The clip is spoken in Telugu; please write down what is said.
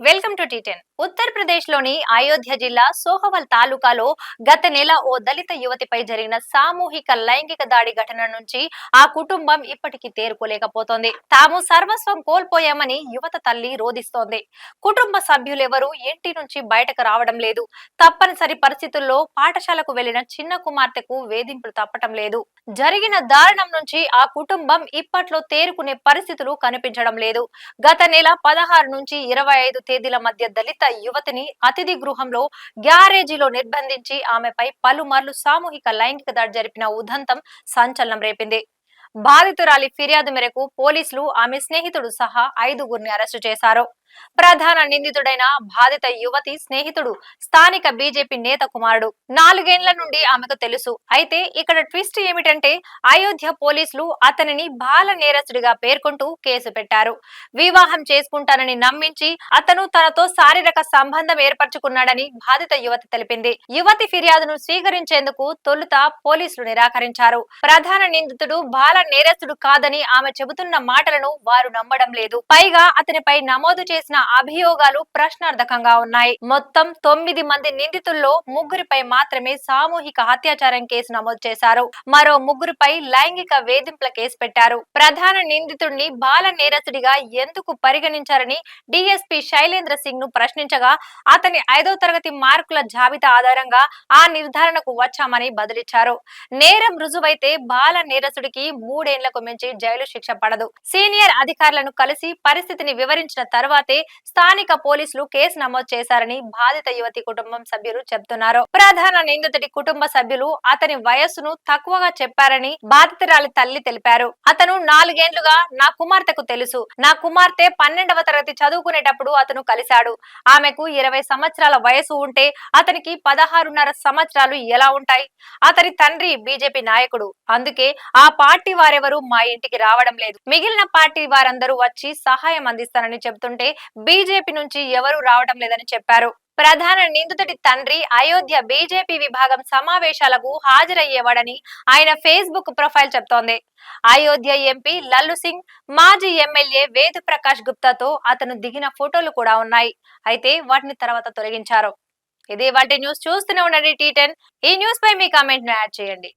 Welcome to టీ10. ఉత్తరప్రదేశ్ లోని అయోధ్య జిల్లా సోహవల్ తాలూకాలో గత నెల ఓ దళిత యువతిపై జరిగిన సామూహిక లైంగిక దాడి ఘటన నుంచి ఆ కుటుంబం ఇప్పటికీ తేరుకోలేకపోతోంది. తాము సర్వస్వం కోల్పోయామని యువత తల్లి రోధిస్తోంది. కుటుంబ సభ్యులెవరూ ఇంటి నుంచి బయటకు రావడం లేదు. తప్పనిసరి పరిస్థితుల్లో పాఠశాలకు వెళ్లిన చిన్న కుమార్తెకు వేధింపులు తప్పటం లేదు. జరిగిన దారుణం నుంచి ఆ కుటుంబం ఇప్పట్లో తేరుకునే పరిస్థితులు కనిపించడం లేదు. గత నెల 16 నుంచి 25 తేదీల మధ్య దళిత యువతిని అతిథి గృహంలో గ్యారేజీలో నిర్బంధించి ఆమెపై పలుమార్లు సామూహిక లైంగిక దాడి జరిపిన ఉదంతం సంచలనం రేపింది. బాధితురాలి ఫిర్యాదు మేరకు పోలీసులు ఆమె స్నేహితుడు సహా 5గురిని అరెస్టు చేశారు. ప్రధాన నిందితుడైన బాధిత యువతి స్నేహితుడు స్థానిక బీజేపీ నేత కుమారుడు. 4 ఏళ్ల నుండి ఆమెకు తెలుసు. అయితే ఇక్కడ ట్విస్ట్ ఏమిటంటే అయోధ్య పోలీసులు అతనిని బాల నేరస్తుడిగా పేర్కొంటూ కేసు పెట్టారు. వివాహం చేసుకుంటానని నమ్మించి అతను తనతో శారీరక సంబంధం ఏర్పరచుకున్నాడని బాధిత యువతి తెలిపింది. యువతి ఫిర్యాదును స్వీకరించేందుకు తొలుత పోలీసులు నిరాకరించారు. ప్రధాన నిందితుడు బాల నేరస్తుడు కాదని ఆమె చెబుతున్న మాటలను వారు నమ్మడం లేదు. పైగా అతనిపై నమోదు చేసిన అభియోగాలు ప్రశ్నార్థకంగా ఉన్నాయి. మొత్తం 9 మంది నిందితుల్లో 3పై మాత్రమే సామూహిక అత్యాచారం కేసు నమోదు చేశారు. మరో 3పై లైంగిక వేధింపుల కేసు పెట్టారు. ప్రధాన నిందితుడిని బాల నేరస్తుడిగా ఎందుకు పరిగణించారని డీఎస్పీ శైలేంద్ర సింగ్ ను ప్రశ్నించగా అతని 5వ తరగతి మార్కుల జాబితా ఆధారంగా ఆ నిర్ధారణకు వచ్చామని బదులిచ్చారు. నేరం రుజువైతే బాల నేరస్తుడికి 3 ఏళ్లకు మించి జైలు శిక్ష పడదు. సీనియర్ అధికారులను కలిసి పరిస్థితిని వివరించిన తర్వాతే స్థానిక పోలీసులు కేసు నమోదు చేశారని బాధిత యువతి కుటుంబం సభ్యులు చెబుతున్నారు. ప్రధాన నిందితుడి కుటుంబ సభ్యులు అతని వయస్సును తక్కువగా చెప్పారని బాధితురాలి తల్లి తెలిపారు. అతను 4 ఏళ్లుగా నా కుమార్తెకు తెలుసు. నా కుమార్తె 12వ తరగతి చదువుకునేటప్పుడు అతను కలిశాడు. ఆమెకు 20 సంవత్సరాల వయసు ఉంటే అతనికి 16.5 సంవత్సరాలు ఎలా ఉంటాయి? అతని తండ్రి బీజేపీ నాయకుడు. అందుకే ఆ పార్టీ వారెవరూ మా ఇంటికి రావడం లేదు. మిగిలిన పార్టీ వారందరూ వచ్చి సహాయం అందిస్తానని చెబుతుంటే బీజేపీ నుంచి ఎవరూ రావడం లేదని చెప్పారు. ప్రధాన నిందితుడి తండ్రి అయోధ్య బీజేపీ విభాగం సమావేశాలకు హాజరయ్యేవాడని ఆయన ఫేస్బుక్ ప్రొఫైల్ చెప్తోంది. అయోధ్య ఎంపీ లల్లు సింగ్, మాజీ ఎమ్మెల్యే వేద్ ప్రకాష్ గుప్తాతో అతను దిగిన ఫోటోలు కూడా ఉన్నాయి. అయితే వాటిని తర్వాత తొలగించారు. ఇదే వాటి న్యూస్. చూస్తూనే ఉండండి టీ10. ఈ న్యూస్ పై మీ కామెంట్ ను యాడ్ చేయండి.